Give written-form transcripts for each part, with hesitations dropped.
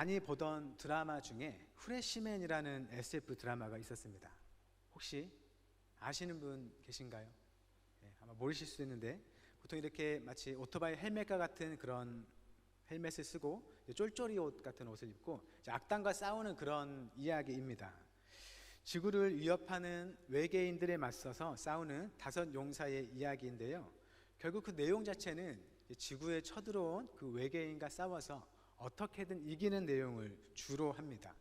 많이 보던 드라마 중에 프레시맨이라는 SF 드라마가 있었습니다. 혹시 아시는 분 계신가요? 네, 아마 모르실 수 있는데 보통 이렇게 마치 오토바이 헬멧과 같은 그런 헬멧을 쓰고 쫄쫄이 옷 같은 옷을 입고 악당과 싸우는 그런 이야기입니다. 지구를 위협하는 외계인들에 맞서서 싸우는 5용사의 이야기인데요. 결국 그 내용 자체는 지구에 쳐들어온 그 외계인과 싸워서 어떻게든 이기는 내용을 주로 합니다.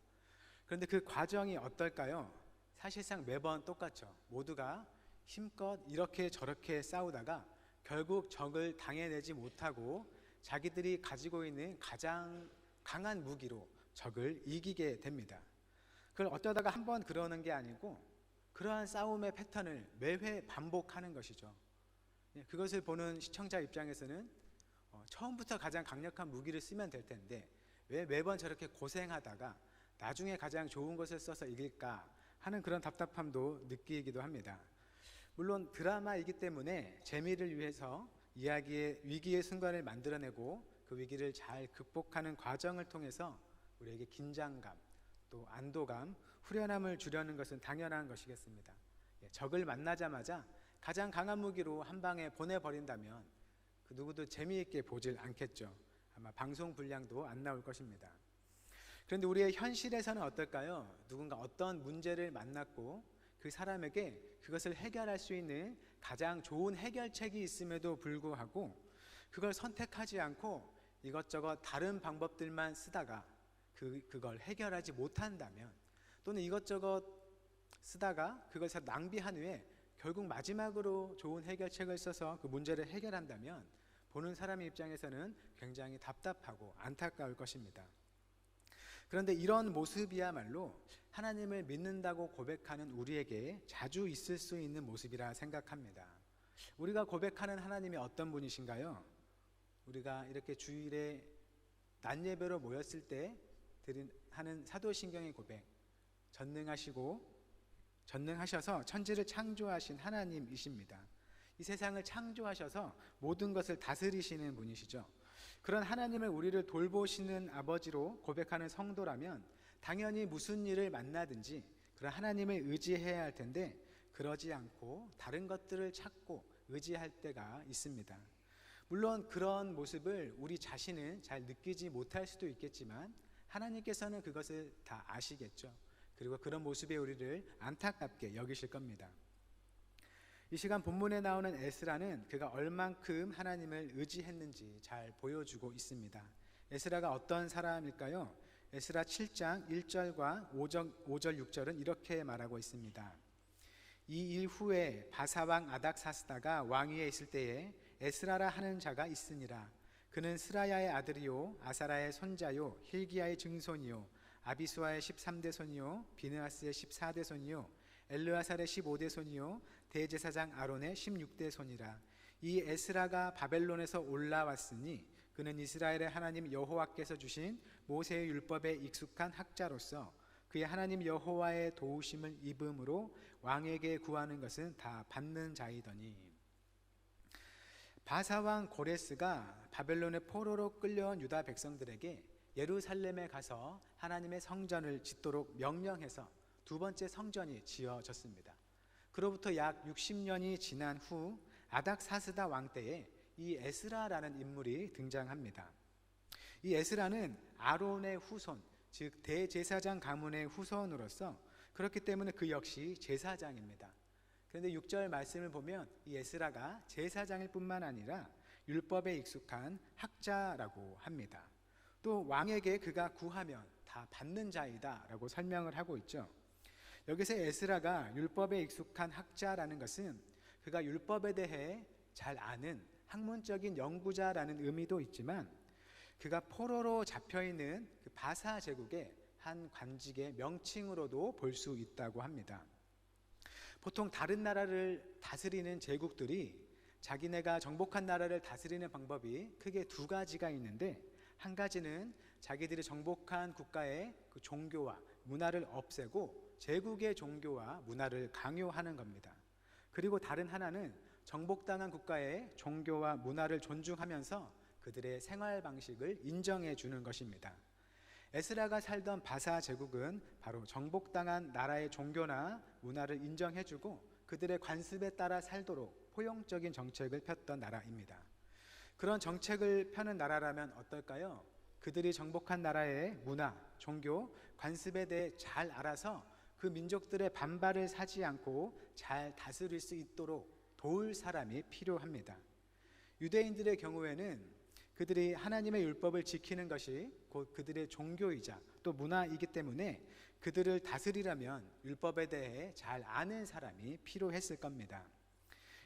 그런데 그 과정이 어떨까요? 사실상 매번 똑같죠. 모두가 힘껏 이렇게 저렇게 싸우다가 결국 적을 당해내지 못하고 자기들이 가지고 있는 가장 강한 무기로 적을 이기게 됩니다. 그걸 어쩌다가 한 번 그러는 게 아니고 그러한 싸움의 패턴을 매회 반복하는 것이죠. 그것을 보는 시청자 입장에서는 처음부터 가장 강력한 무기를 쓰면 될 텐데 왜 매번 저렇게 고생하다가 나중에 가장 좋은 것을 써서 이길까 하는 그런 답답함도 느끼기도 합니다. 물론 드라마이기 때문에 재미를 위해서 이야기의 위기의 순간을 만들어내고 그 위기를 잘 극복하는 과정을 통해서 우리에게 긴장감, 또 안도감, 후련함을 주려는 것은 당연한 것이겠습니다. 적을 만나자마자 가장 강한 무기로 한 방에 보내버린다면 그 누구도 재미있게 보질 않겠죠. 아마 방송 분량도 안 나올 것입니다. 그런데 우리의 현실에서는 어떨까요? 누군가 어떤 문제를 만났고 그 사람에게 그것을 해결할 수 있는 가장 좋은 해결책이 있음에도 불구하고 그걸 선택하지 않고 이것저것 다른 방법들만 쓰다가 그걸 해결하지 못한다면, 또는 이것저것 쓰다가 그것을 낭비한 후에 결국 마지막으로 좋은 해결책을 써서 그 문제를 해결한다면 보는 사람의 입장에서는 굉장히 답답하고 안타까울 것입니다. 그런데 이런 모습이야말로 하나님을 믿는다고 고백하는 우리에게 자주 있을 수 있는 모습이라 생각합니다. 우리가 고백하는 하나님이 어떤 분이신가요? 우리가 이렇게 주일에 낮 예배로 모였을 때 하는 사도신경의 고백, 전능하셔서 천지를 창조하신 하나님이십니다. 이 세상을 창조하셔서 모든 것을 다스리시는 분이시죠. 그런 하나님을 우리를 돌보시는 아버지로 고백하는 성도라면 당연히 무슨 일을 만나든지 그런 하나님을 의지해야 할 텐데 그러지 않고 다른 것들을 찾고 의지할 때가 있습니다. 물론 그런 모습을 우리 자신은 잘 느끼지 못할 수도 있겠지만 하나님께서는 그것을 다 아시겠죠. 그리고 그런 모습에 우리를 안타깝게 여기실 겁니다. 이 시간 본문에 나오는 에스라는 그가 얼만큼 하나님을 의지했는지 잘 보여주고 있습니다. 에스라가 어떤 사람일까요? 에스라 7장 1절과 5절 6절은 이렇게 말하고 있습니다. 이 일 후에 바사왕 아닥사스다가 왕위에 있을 때에 에스라라 하는 자가 있으니라. 그는 스라야의 아들이요 아사라의 손자요 힐기야의 증손이요 아비수아의 13대 손이요 비느하스의 14대 손이요 엘르아살의 15대 손이요 대제사장 아론의 16대 손이라. 이 에스라가 바벨론에서 올라왔으니 그는 이스라엘의 하나님 여호와께서 주신 모세의 율법에 익숙한 학자로서 그의 하나님 여호와의 도우심을 입음으로 왕에게 구하는 것은 다 받는 자이더니. 바사왕 고레스가 바벨론의 포로로 끌려온 유다 백성들에게 예루살렘에 가서 하나님의 성전을 짓도록 명령해서 두 번째 성전이 지어졌습니다. 그로부터 약 60년이 지난 후 아닥사스다 왕 때에 이 에스라라는 인물이 등장합니다. 이 에스라는 아론의 후손, 즉 대제사장 가문의 후손으로서 그렇기 때문에 그 역시 제사장입니다. 그런데 6절 말씀을 보면 이 에스라가 제사장일 뿐만 아니라 율법에 익숙한 학자라고 합니다. 또 왕에게 그가 구하면 다 받는 자이다 라고 설명을 하고 있죠. 여기서 에스라가 율법에 익숙한 학자라는 것은 그가 율법에 대해 잘 아는 학문적인 연구자라는 의미도 있지만 그가 포로로 잡혀있는 그 바사 제국의 한 관직의 명칭으로도 볼 수 있다고 합니다. 보통 다른 나라를 다스리는 제국들이 자기네가 정복한 나라를 다스리는 방법이 크게 두 가지가 있는데, 한 가지는 자기들이 정복한 국가의 그 종교와 문화를 없애고 제국의 종교와 문화를 강요하는 겁니다. 그리고 다른 하나는 정복당한 국가의 종교와 문화를 존중하면서 그들의 생활 방식을 인정해 주는 것입니다. 에스라가 살던 바사 제국은 바로 정복당한 나라의 종교나 문화를 인정해주고 그들의 관습에 따라 살도록 포용적인 정책을 폈던 나라입니다. 그런 정책을 펴는 나라라면 어떨까요? 그들이 정복한 나라의 문화, 종교, 관습에 대해 잘 알아서 그 민족들의 반발을 사지 않고 잘 다스릴 수 있도록 도울 사람이 필요합니다. 유대인들의 경우에는 그들이 하나님의 율법을 지키는 것이 곧 그들의 종교이자 또 문화이기 때문에 그들을 다스리려면 율법에 대해 잘 아는 사람이 필요했을 겁니다.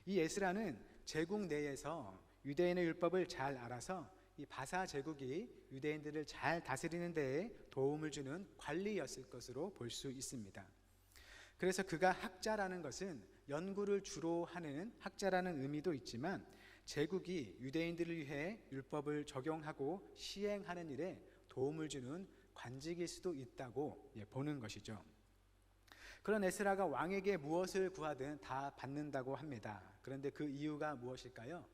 이 에스라는 제국 내에서 유대인의 율법을 잘 알아서 이 바사 제국이 유대인들을 잘 다스리는 데에 도움을 주는 관리였을 것으로 볼 수 있습니다. 그래서 그가 학자라는 것은 연구를 주로 하는 학자라는 의미도 있지만 제국이 유대인들을 위해 율법을 적용하고 시행하는 일에 도움을 주는 관직일 수도 있다고 보는 것이죠. 그런 에스라가 왕에게 무엇을 구하든 다 받는다고 합니다. 그런데 그 이유가 무엇일까요?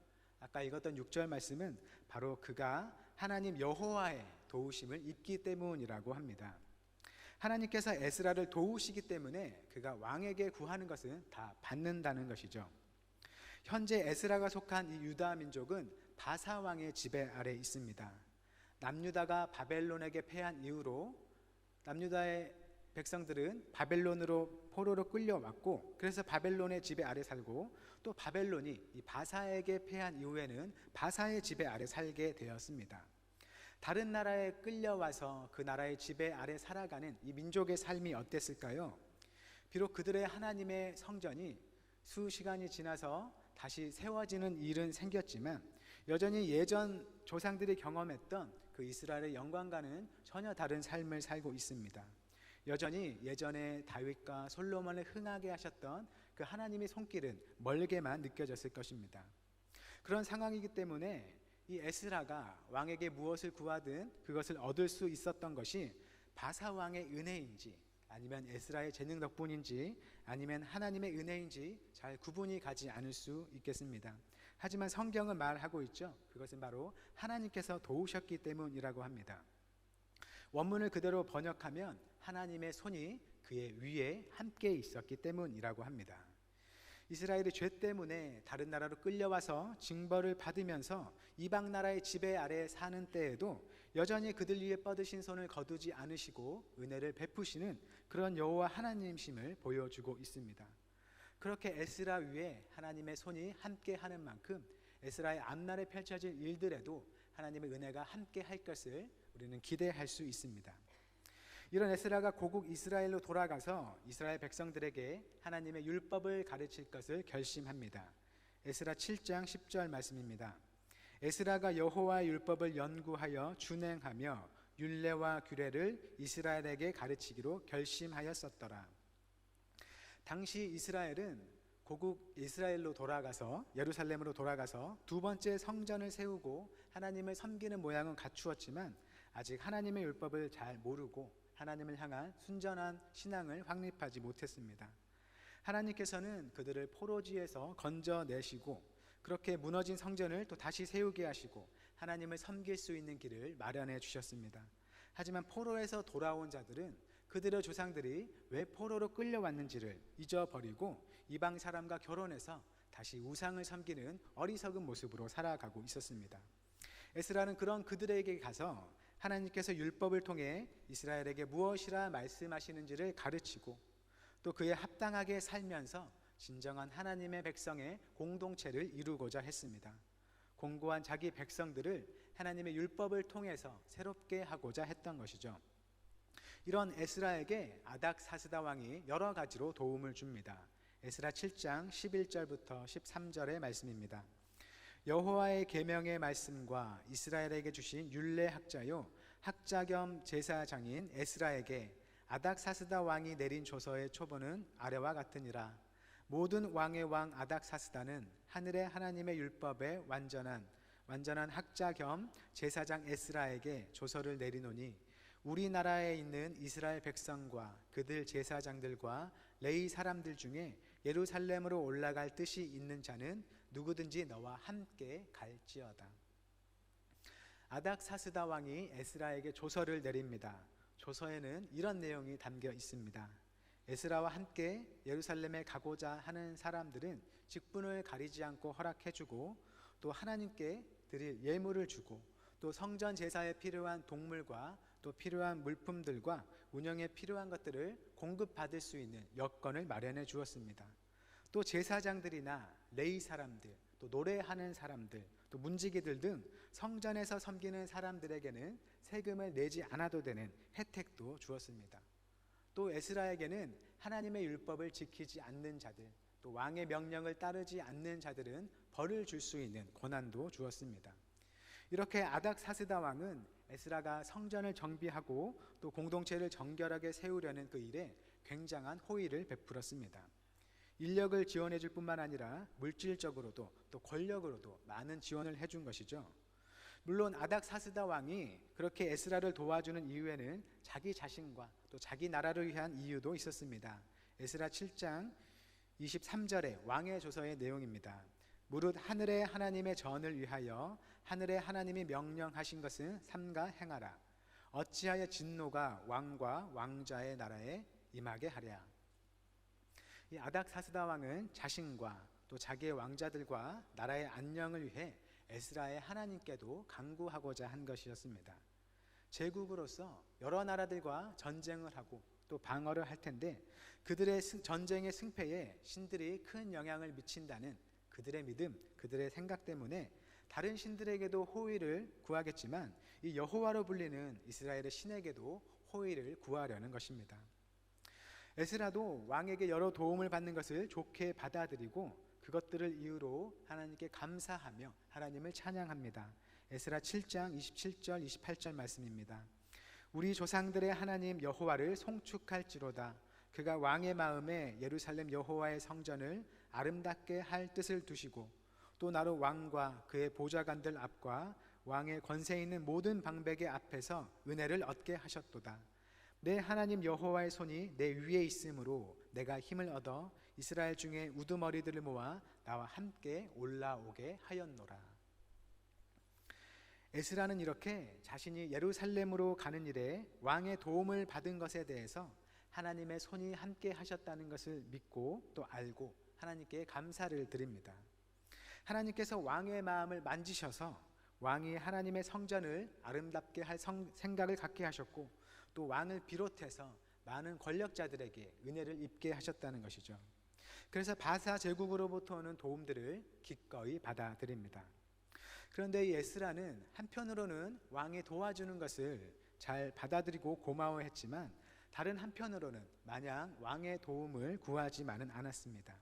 아까 읽었던 6절 말씀은 바로 그가 하나님 여호와의 도우심을 입기 때문이라고 합니다. 하나님께서 에스라를 도우시기 때문에 그가 왕에게 구하는 것은 다 받는다는 것이죠. 현재 에스라가 속한 이 유다 민족은 바사 왕의 지배 아래 있습니다. 남유다가 바벨론에게 패한 이후로 남유다의 백성들은 바벨론으로 포로로 끌려왔고 그래서 바벨론의 지배 아래 살고 또 바벨론이 이 바사에게 패한 이후에는 바사의 지배 아래 살게 되었습니다. 다른 나라에 끌려와서 그 나라의 지배 아래 살아가는 이 민족의 삶이 어땠을까요? 비록 그들의 하나님의 성전이 수시간이 지나서 다시 세워지는 일은 생겼지만 여전히 예전 조상들이 경험했던 그 이스라엘의 영광과는 전혀 다른 삶을 살고 있습니다. 여전히 예전에 다윗과 솔로몬을 흥하게 하셨던 그 하나님의 손길은 멀게만 느껴졌을 것입니다. 그런 상황이기 때문에 이 에스라가 왕에게 무엇을 구하든 그것을 얻을 수 있었던 것이 바사 왕의 은혜인지 아니면 에스라의 재능 덕분인지 아니면 하나님의 은혜인지 잘 구분이 가지 않을 수 있겠습니다. 하지만 성경은 말하고 있죠. 그것은 바로 하나님께서 도우셨기 때문이라고 합니다. 원문을 그대로 번역하면 하나님의 손이 그의 위에 함께 있었기 때문이라고 합니다. 이스라엘이 죄 때문에 다른 나라로 끌려와서 징벌을 받으면서 이방 나라의 지배 아래 사는 때에도 여전히 그들 위에 뻗으신 손을 거두지 않으시고 은혜를 베푸시는 그런 여호와 하나님심을 보여주고 있습니다. 그렇게 에스라 위에 하나님의 손이 함께 하는 만큼 에스라의 앞날에 펼쳐질 일들에도 하나님의 은혜가 함께 할 것을 우리는 기대할 수 있습니다. 이런 에스라가 고국 이스라엘로 돌아가서 이스라엘 백성들에게 하나님의 율법을 가르칠 것을 결심합니다. 에스라 7장 10절 말씀입니다. 에스라가 여호와의 율법을 연구하여 준행하며 율례와 규례를 이스라엘에게 가르치기로 결심하였었더라. 당시 이스라엘은 고국 이스라엘로 돌아가서 예루살렘으로 돌아가서 두 번째 성전을 세우고 하나님을 섬기는 모양은 갖추었지만 아직 하나님의 율법을 잘 모르고 하나님을 향한 순전한 신앙을 확립하지 못했습니다. 하나님께서는 그들을 포로지에서 건져내시고 그렇게 무너진 성전을 또 다시 세우게 하시고 하나님을 섬길 수 있는 길을 마련해 주셨습니다. 하지만 포로에서 돌아온 자들은 그들의 조상들이 왜 포로로 끌려왔는지를 잊어버리고 이방 사람과 결혼해서 다시 우상을 섬기는 어리석은 모습으로 살아가고 있었습니다. 에스라는 그런 그들에게 가서 하나님께서 율법을 통해 이스라엘에게 무엇이라 말씀하시는지를 가르치고 또 그에 합당하게 살면서 진정한 하나님의 백성의 공동체를 이루고자 했습니다. 공고한 자기 백성들을 하나님의 율법을 통해서 새롭게 하고자 했던 것이죠. 이런 에스라에게 아닥사스다 왕이 여러 가지로 도움을 줍니다. 에스라 7장 11절부터 13절의 말씀입니다. 여호와의 계명의 말씀과 이스라엘에게 주신 율례 학자요 학자 겸 제사장인 에스라에게 아닥사스다 왕이 내린 조서의 초본은 아래와 같으니라. 모든 왕의 왕 아닥사스다는 하늘의 하나님의 율법에 완전한 학자 겸 제사장 에스라에게 조서를 내리노니 우리나라에 있는 이스라엘 백성과 그들 제사장들과 레위 사람들 중에 예루살렘으로 올라갈 뜻이 있는 자는 누구든지 너와 함께 갈지어다. 아닥사스다 왕이 에스라에게 조서를 내립니다. 조서에는 이런 내용이 담겨 있습니다. 에스라와 함께 예루살렘에 가고자 하는 사람들은 직분을 가리지 않고 허락해주고, 또 하나님께 드릴 예물을 주고, 또 성전 제사에 필요한 동물과 또 필요한 물품들과 운영에 필요한 것들을 공급받을 수 있는 여건을 마련해 주었습니다. 또 제사장들이나 레위 사람들, 또 노래하는 사람들, 또 문지기들 등 성전에서 섬기는 사람들에게는 세금을 내지 않아도 되는 혜택도 주었습니다. 또 에스라에게는 하나님의 율법을 지키지 않는 자들, 또 왕의 명령을 따르지 않는 자들은 벌을 줄 수 있는 권한도 주었습니다. 이렇게 아닥사스다 왕은 에스라가 성전을 정비하고 또 공동체를 정결하게 세우려는 그 일에 굉장한 호의를 베풀었습니다. 인력을 지원해 줄 뿐만 아니라 물질적으로도 또 권력으로도 많은 지원을 해준 것이죠. 물론 아닥사스다 왕이 그렇게 에스라를 도와주는 이유에는 자기 자신과 또 자기 나라를 위한 이유도 있었습니다. 에스라 7장 23절의 왕의 조서의 내용입니다. 무릇 하늘의 하나님의 전을 위하여 하늘의 하나님이 명령하신 것은 삼가 행하라. 어찌하여 진노가 왕과 왕자의 나라에 임하게 하랴. 이 아닥사스다 왕은 자신과 또 자기의 왕자들과 나라의 안녕을 위해 에스라의 하나님께도 간구하고자 한 것이었습니다. 제국으로서 여러 나라들과 전쟁을 하고 또 방어를 할 텐데, 그들의 전쟁의 승패에 신들이 큰 영향을 미친다는 그들의 믿음, 그들의 생각 때문에 다른 신들에게도 호의를 구하겠지만 이 여호와로 불리는 이스라엘의 신에게도 호의를 구하려는 것입니다. 에스라도 왕에게 여러 도움을 받는 것을 좋게 받아들이고 그것들을 이유로 하나님께 감사하며 하나님을 찬양합니다. 에스라 7장 27절 28절 말씀입니다. 우리 조상들의 하나님 여호와를 송축할지로다. 그가 왕의 마음에 예루살렘 여호와의 성전을 아름답게 할 뜻을 두시고 또 나로 왕과 그의 보좌관들 앞과 왕의 권세 있는 모든 방백의 앞에서 은혜를 얻게 하셨도다. 내 하나님 여호와의 손이 내 위에 있으므로 내가 힘을 얻어 이스라엘 중에 우두머리들을 모아 나와 함께 올라오게 하였노라. 에스라는 이렇게 자신이 예루살렘으로 가는 일에 왕의 도움을 받은 것에 대해서 하나님의 손이 함께 하셨다는 것을 믿고 또 알고 하나님께 감사를 드립니다. 하나님께서 왕의 마음을 만지셔서 왕이 하나님의 성전을 아름답게 할 생각을 갖게 하셨고 또 왕을 비롯해서 많은 권력자들에게 은혜를 입게 하셨다는 것이죠. 그래서 바사 제국으로부터 오는 도움들을 기꺼이 받아들입니다. 그런데 이 에스라는 한편으로는 왕이 도와주는 것을 잘 받아들이고 고마워했지만 다른 한편으로는 마냥 왕의 도움을 구하지만은 않았습니다.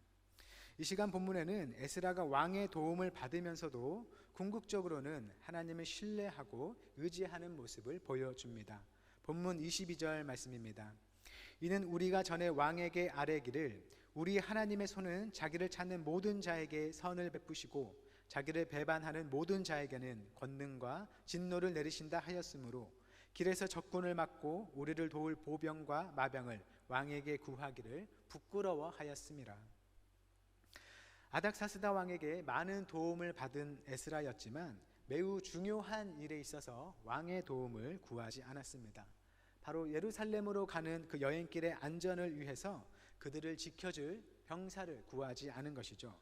이 시간 본문에는 에스라가 왕의 도움을 받으면서도 궁극적으로는 하나님을 신뢰하고 의지하는 모습을 보여줍니다. 본문 22절 말씀입니다. 이는 우리가 전에 왕에게 아뢰기를 우리 하나님의 손은 자기를 찾는 모든 자에게 선을 베푸시고 자기를 배반하는 모든 자에게는 권능과 진노를 내리신다 하였으므로 길에서 적군을 막고 우리를 도울 보병과 마병을 왕에게 구하기를 부끄러워하였음이라. 아닥사스다 왕에게 많은 도움을 받은 에스라였지만 매우 중요한 일에 있어서 왕의 도움을 구하지 않았습니다. 바로 예루살렘으로 가는 그 여행길의 안전을 위해서 그들을 지켜줄 병사를 구하지 않은 것이죠.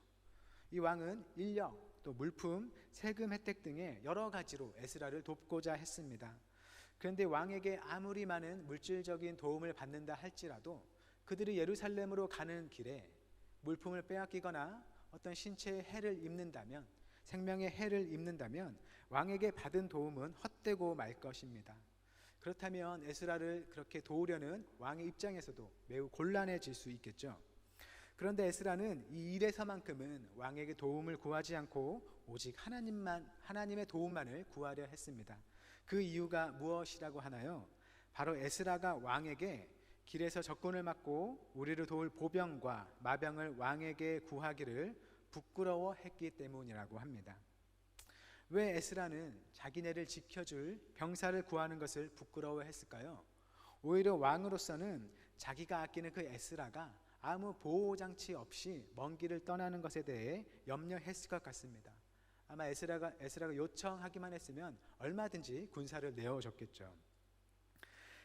이 왕은 인력, 또 물품, 세금 혜택 등의 여러 가지로 에스라를 돕고자 했습니다. 그런데 왕에게 아무리 많은 물질적인 도움을 받는다 할지라도 그들이 예루살렘으로 가는 길에 물품을 빼앗기거나 어떤 신체에 해를 입는다면, 생명에 해를 입는다면 왕에게 받은 도움은 헛되고 말 것입니다. 그렇다면 에스라를 그렇게 도우려는 왕의 입장에서도 매우 곤란해질 수 있겠죠. 그런데 에스라는 이 일에서만큼은 왕에게 도움을 구하지 않고 오직 하나님의 도움만을 구하려 했습니다. 그 이유가 무엇이라고 하나요? 바로 에스라가 왕에게 길에서 적군을 막고 우리를 도울 보병과 마병을 왕에게 구하기를 부끄러워했기 때문이라고 합니다. 왜 에스라는 자기네를 지켜줄 병사를 구하는 것을 부끄러워했을까요? 오히려 왕으로서는 자기가 아끼는 그 에스라가 아무 보호장치 없이 먼 길을 떠나는 것에 대해 염려했을 것 같습니다. 아마 에스라가 요청하기만 했으면 얼마든지 군사를 내어줬겠죠.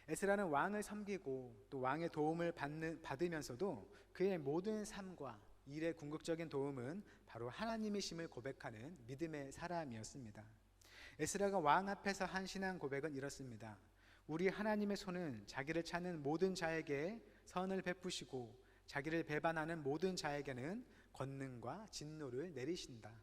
에스라는 왕을 섬기고 또 왕의 도움을 받으면서도 그의 모든 삶과 일의 궁극적인 도움은 바로 하나님이심을 고백하는 믿음의 사람이었습니다. 에스라가 왕 앞에서 한 신앙 고백은 이렇습니다. 우리 하나님의 손은 자기를 찾는 모든 자에게 선을 베푸시고 자기를 배반하는 모든 자에게는 권능과 진노를 내리신다.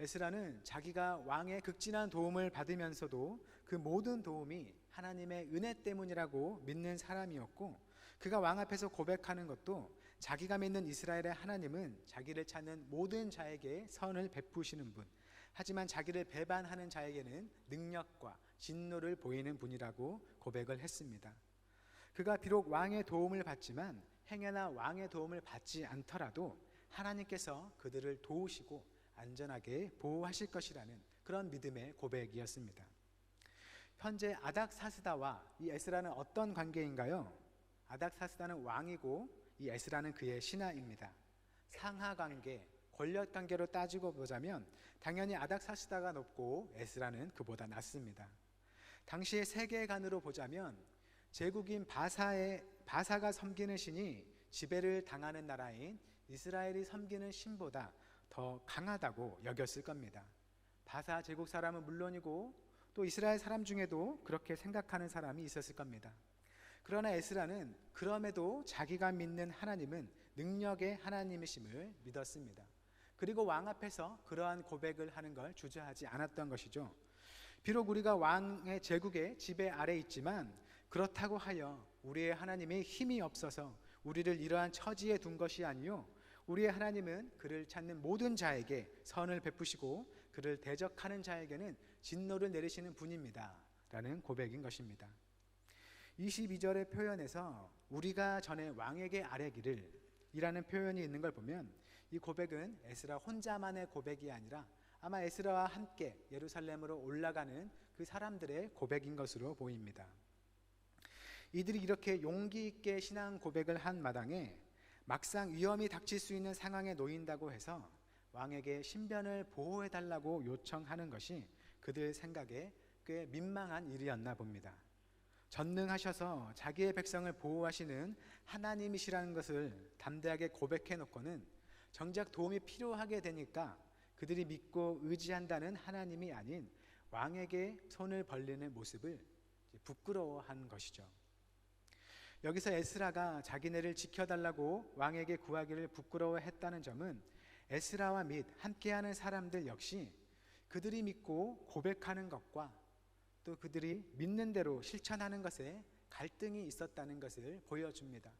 에스라는 자기가 왕의 극진한 도움을 받으면서도 그 모든 도움이 하나님의 은혜 때문이라고 믿는 사람이었고, 그가 왕 앞에서 고백하는 것도 자기가 믿는 이스라엘의 하나님은 자기를 찾는 모든 자에게 선을 베푸시는 분, 하지만 자기를 배반하는 자에게는 능력과 진노를 보이는 분이라고 고백을 했습니다. 그가 비록 왕의 도움을 받지만 행여나 왕의 도움을 받지 않더라도 하나님께서 그들을 도우시고 안전하게 보호하실 것이라는 그런 믿음의 고백이었습니다. 현재 아닥사스다와 이 에스라는 어떤 관계인가요? 아닥사스다는 왕이고 이 에스라는 그의 신하입니다. 상하관계, 권력관계로 따지고 보자면 당연히 아닥사스다가 높고 에스라는 그보다 낮습니다. 당시의 세계관으로 보자면 제국인 바사가 섬기는 신이 지배를 당하는 나라인 이스라엘이 섬기는 신보다 더 강하다고 여겼을 겁니다. 바사 제국 사람은 물론이고 또 이스라엘 사람 중에도 그렇게 생각하는 사람이 있었을 겁니다. 그러나 에스라는 그럼에도 자기가 믿는 하나님은 능력의 하나님이심을 믿었습니다. 그리고 왕 앞에서 그러한 고백을 하는 걸 주저하지 않았던 것이죠. 비록 우리가 왕의 제국의 지배 아래 있지만 그렇다고 하여 우리의 하나님이 힘이 없어서 우리를 이러한 처지에 둔 것이 아니요, 우리의 하나님은 그를 찾는 모든 자에게 선을 베푸시고 그를 대적하는 자에게는 진노를 내리시는 분입니다 라는 고백인 것입니다. 22절의 표현에서 우리가 전에 왕에게 아뢰기를 이라는 표현이 있는 걸 보면 이 고백은 에스라 혼자만의 고백이 아니라 아마 에스라와 함께 예루살렘으로 올라가는 그 사람들의 고백인 것으로 보입니다. 이들이 이렇게 용기 있게 신앙 고백을 한 마당에 막상 위험이 닥칠 수 있는 상황에 놓인다고 해서 왕에게 신변을 보호해달라고 요청하는 것이 그들 생각에 꽤 민망한 일이었나 봅니다. 전능하셔서 자기의 백성을 보호하시는 하나님이시라는 것을 담대하게 고백해 놓고는 정작 도움이 필요하게 되니까 그들이 믿고 의지한다는 하나님이 아닌 왕에게 손을 벌리는 모습을 부끄러워한 것이죠. 여기서 에스라가 자기네를 지켜달라고 왕에게 구하기를 부끄러워했다는 점은 에스라와 및 함께하는 사람들 역시 그들이 믿고 고백하는 것과 또 그들이 믿는 대로 실천하는 것에 갈등이 있었다는 것을 보여줍니다.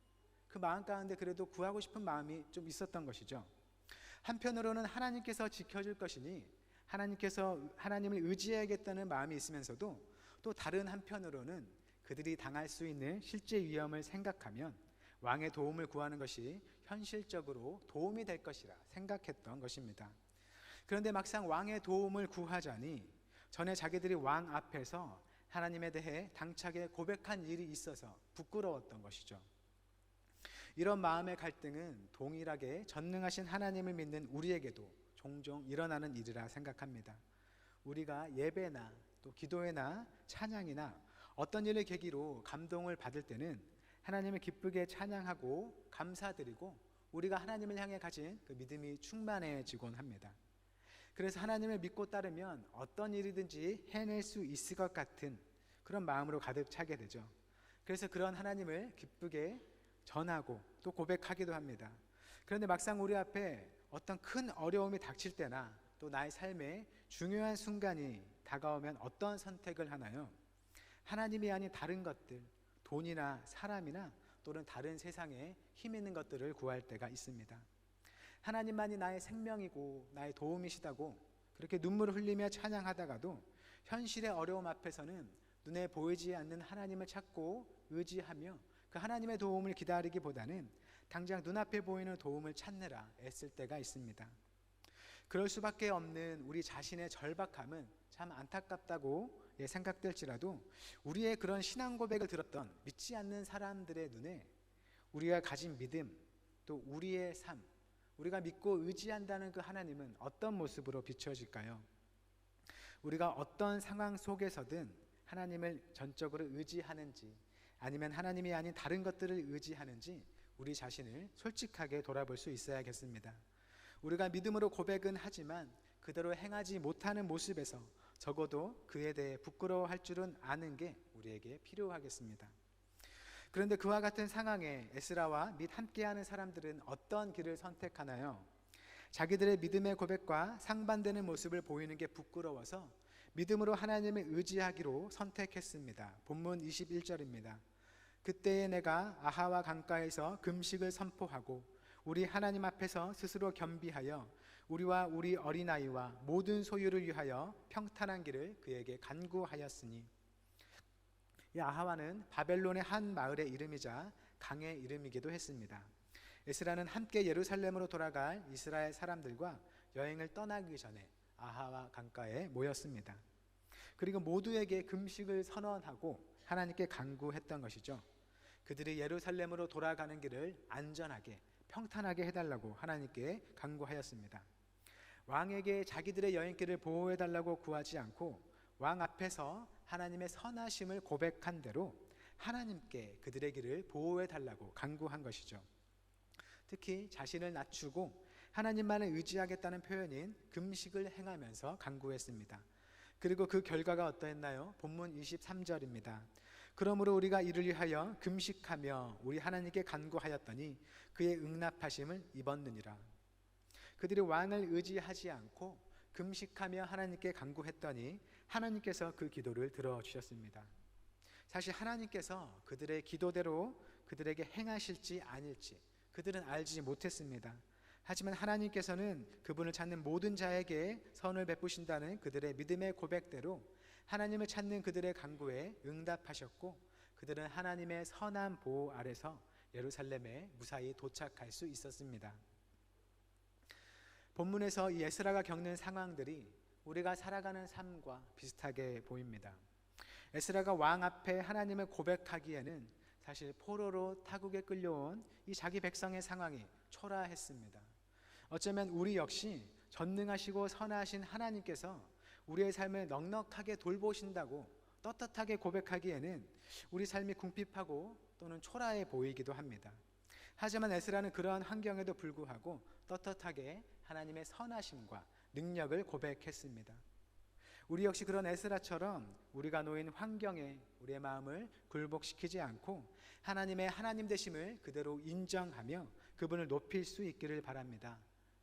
그 마음 가운데 그래도 구하고 싶은 마음이 좀 있었던 것이죠. 한편으로는 하나님께서 지켜줄 것이니 하나님을 의지해야겠다는 마음이 있으면서도 또 다른 한편으로는 그들이 당할 수 있는 실제 위험을 생각하면 왕의 도움을 구하는 것이 현실적으로 도움이 될 것이라 생각했던 것입니다. 그런데 막상 왕의 도움을 구하자니 전에 자기들이 왕 앞에서 하나님에 대해 당차게 고백한 일이 있어서 부끄러웠던 것이죠. 이런 마음의 갈등은 동일하게 전능하신 하나님을 믿는 우리에게도 종종 일어나는 일이라 생각합니다. 우리가 예배나 또 기도회나 찬양이나 어떤 일을 계기로 감동을 받을 때는 하나님을 기쁘게 찬양하고 감사드리고 우리가 하나님을 향해 가진 그 믿음이 충만해지곤 합니다. 그래서 하나님을 믿고 따르면 어떤 일이든지 해낼 수 있을 것 같은 그런 마음으로 가득 차게 되죠. 그래서 그런 하나님을 기쁘게 전하고 또 고백하기도 합니다. 그런데 막상 우리 앞에 어떤 큰 어려움이 닥칠 때나 또 나의 삶에 중요한 순간이 다가오면 어떤 선택을 하나요? 하나님이 아닌 다른 것들, 돈이나 사람이나 또는 다른 세상에 힘 있는 것들을 구할 때가 있습니다. 하나님만이 나의 생명이고 나의 도움이시다고 그렇게 눈물을 흘리며 찬양하다가도 현실의 어려움 앞에서는 눈에 보이지 않는 하나님을 찾고 의지하며 그 하나님의 도움을 기다리기보다는 당장 눈앞에 보이는 도움을 찾느라 애쓸 때가 있습니다. 그럴 수밖에 없는 우리 자신의 절박함은 참 안타깝다고 생각될지라도 우리의 그런 신앙 고백을 들었던 믿지 않는 사람들의 눈에 우리가 가진 믿음 또 우리의 삶 우리가 믿고 의지한다는 그 하나님은 어떤 모습으로 비춰질까요? 우리가 어떤 상황 속에서든 하나님을 전적으로 의지하는지 아니면 하나님이 아닌 다른 것들을 의지하는지 우리 자신을 솔직하게 돌아볼 수 있어야겠습니다. 우리가 믿음으로 고백은 하지만 그대로 행하지 못하는 모습에서 적어도 그에 대해 부끄러워할 줄은 아는 게 우리에게 필요하겠습니다. 그런데 그와 같은 상황에 에스라와 및 함께하는 사람들은 어떤 길을 선택하나요? 자기들의 믿음의 고백과 상반되는 모습을 보이는 게 부끄러워서 믿음으로 하나님을 의지하기로 선택했습니다. 본문 21절입니다. 그때에 내가 아하와 강가에서 금식을 선포하고 우리 하나님 앞에서 스스로 겸비하여 우리와 우리 어린아이와 모든 소유를 위하여 평탄한 길을 그에게 간구하였으니. 이 아하와는 바벨론의 한 마을의 이름이자 강의 이름이기도 했습니다. 에스라는 함께 예루살렘으로 돌아갈 이스라엘 사람들과 여행을 떠나기 전에 아하와 강가에 모였습니다. 그리고 모두에게 금식을 선언하고 하나님께 간구했던 것이죠. 그들이 예루살렘으로 돌아가는 길을 안전하게 평탄하게 해달라고 하나님께 간구하였습니다. 왕에게 자기들의 여행길을 보호해달라고 구하지 않고 왕 앞에서 하나님의 선하심을 고백한 대로 하나님께 그들의 길을 보호해달라고 간구한 것이죠. 특히 자신을 낮추고 하나님만을 의지하겠다는 표현인 금식을 행하면서 간구했습니다. 그리고 그 결과가 어떠했나요? 본문 23절입니다. 그러므로 우리가 이를 위하여 금식하며 우리 하나님께 간구하였더니 그의 응답하심을 입었느니라. 그들이 왕을 의지하지 않고 금식하며 하나님께 간구했더니 하나님께서 그 기도를 들어주셨습니다. 사실 하나님께서 그들의 기도대로 그들에게 행하실지 아닐지 그들은 알지 못했습니다. 하지만 하나님께서는 그분을 찾는 모든 자에게 선을 베푸신다는 그들의 믿음의 고백대로 하나님을 찾는 그들의 간구에 응답하셨고 그들은 하나님의 선한 보호 아래서 예루살렘에 무사히 도착할 수 있었습니다. 본문에서 이 에스라가 겪는 상황들이 우리가 살아가는 삶과 비슷하게 보입니다. 에스라가 왕 앞에 하나님을 고백하기에는 사실 포로로 타국에 끌려온 이 자기 백성의 상황이 초라했습니다. 어쩌면 우리 역시 전능하시고 선하신 하나님께서 우리의 삶을 넉넉하게 돌보신다고 떳떳하게 고백하기에는 우리 삶이 궁핍하고 또는 초라해 보이기도 합니다. 하지만 에스라는 그러한 환경에도 불구하고 떳떳하게 하나님의 선하심과 능력을 고백했습니다. 우리 역시 그런 에스라처럼 우리가 놓인 환경에 우리의 마음을 굴복시키지 않고 하나님의 하나님 되심을 그대로 인정하며 그분을 높일 수 있기를 바랍니다.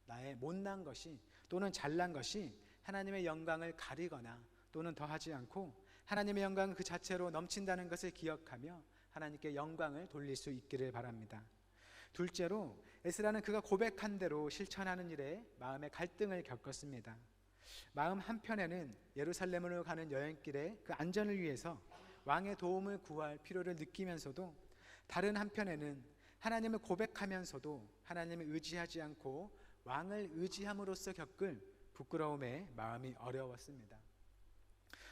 나의 못난 것이 또는 잘난 것이 하나님의 영광을 가리거나 또는 더하지 않고 하나님의 영광은 그 자체로 넘친다는 것을 기억하며 하나님께 영광을 돌릴 수 있기를 바랍니다. 둘째로 에스라는 그가 고백한 대로 실천하는 일에 마음의 갈등을 겪었습니다. 마음 한편에는 예루살렘으로 가는 여행길의 그 안전을 위해서 왕의 도움을 구할 필요를 느끼면서도 다른 한편에는 하나님을 고백하면서도 하나님을 의지하지 않고 왕을 의지함으로써 겪을 부끄러움에 마음이 어려웠습니다.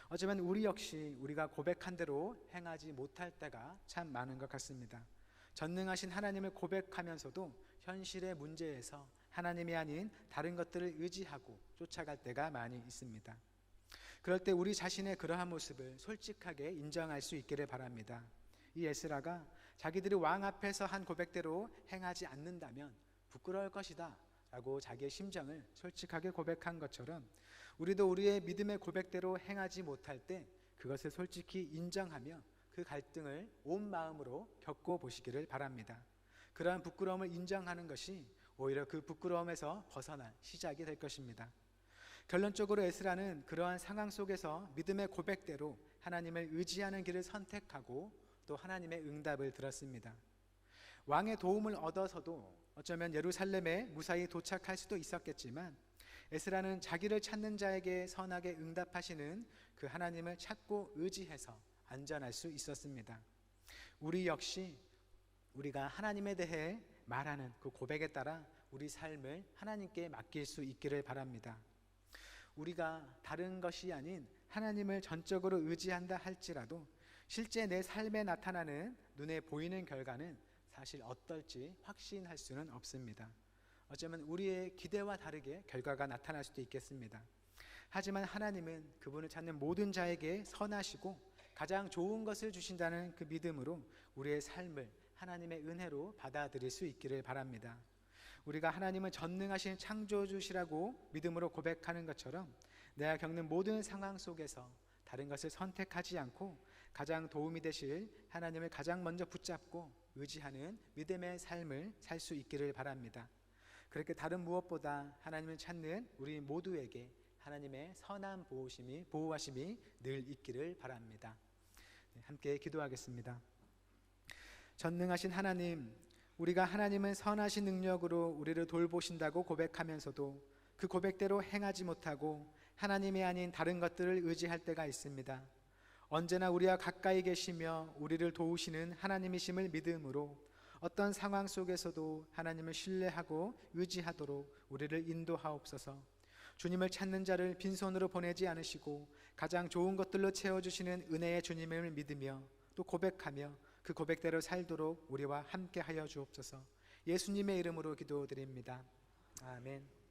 어쩌면 우리 역시 우리가 고백한 대로 행하지 못할 때가 참 많은 것 같습니다. 전능하신 하나님을 고백하면서도 현실의 문제에서 하나님이 아닌 다른 것들을 의지하고 쫓아갈 때가 많이 있습니다. 그럴 때 우리 자신의 그러한 모습을 솔직하게 인정할 수 있기를 바랍니다. 이 에스라가 자기들이 왕 앞에서 한 고백대로 행하지 않는다면 부끄러울 것이다 라고 자기의 심정을 솔직하게 고백한 것처럼 우리도 우리의 믿음의 고백대로 행하지 못할 때 그것을 솔직히 인정하며 그 갈등을 온 마음으로 겪어보시기를 바랍니다. 그러한 부끄러움을 인정하는 것이 오히려 그 부끄러움에서 벗어난 시작이 될 것입니다. 결론적으로 에스라는 그러한 상황 속에서 믿음의 고백대로 하나님을 의지하는 길을 선택하고 또 하나님의 응답을 들었습니다. 왕의 도움을 얻어서도 어쩌면 예루살렘에 무사히 도착할 수도 있었겠지만 에스라는 자기를 찾는 자에게 선하게 응답하시는 그 하나님을 찾고 의지해서 안전할 수 있었습니다. 우리 역시 우리가 하나님에 대해 말하는 그 고백에 따라 우리 삶을 하나님께 맡길 수 있기를 바랍니다. 우리가 다른 것이 아닌 하나님을 전적으로 의지한다 할지라도 실제 내 삶에 나타나는 눈에 보이는 결과는 사실 어떨지 확신할 수는 없습니다. 어쩌면 우리의 기대와 다르게 결과가 나타날 수도 있겠습니다. 하지만 하나님은 그분을 찾는 모든 자에게 선하시고 가장 좋은 것을 주신다는 그 믿음으로 우리의 삶을 하나님의 은혜로 받아들일 수 있기를 바랍니다. 우리가 하나님은 전능하신 창조주시라고 믿음으로 고백하는 것처럼 내가 겪는 모든 상황 속에서 다른 것을 선택하지 않고 가장 도움이 되실 하나님을 가장 먼저 붙잡고 의지하는 믿음의 삶을 살 수 있기를 바랍니다. 그렇게 다른 무엇보다 하나님을 찾는 우리 모두에게 하나님의 선한 보호하심이 늘 있기를 바랍니다. 함께 기도하겠습니다. 전능하신 하나님, 우리가 하나님은 선하신 능력으로 우리를 돌보신다고 고백하면서도 그 고백대로 행하지 못하고 하나님이 아닌 다른 것들을 의지할 때가 있습니다. 언제나 우리와 가까이 계시며 우리를 도우시는 하나님이심을 믿음으로 어떤 상황 속에서도 하나님을 신뢰하고 의지하도록 우리를 인도하옵소서. 주님을 찾는 자를 빈손으로 보내지 않으시고 가장 좋은 것들로 채워주시는 은혜의 주님을 믿으며 또 고백하며 그 고백대로 살도록 우리와 함께 하여 주옵소서. 예수님의 이름으로 기도드립니다. 아멘.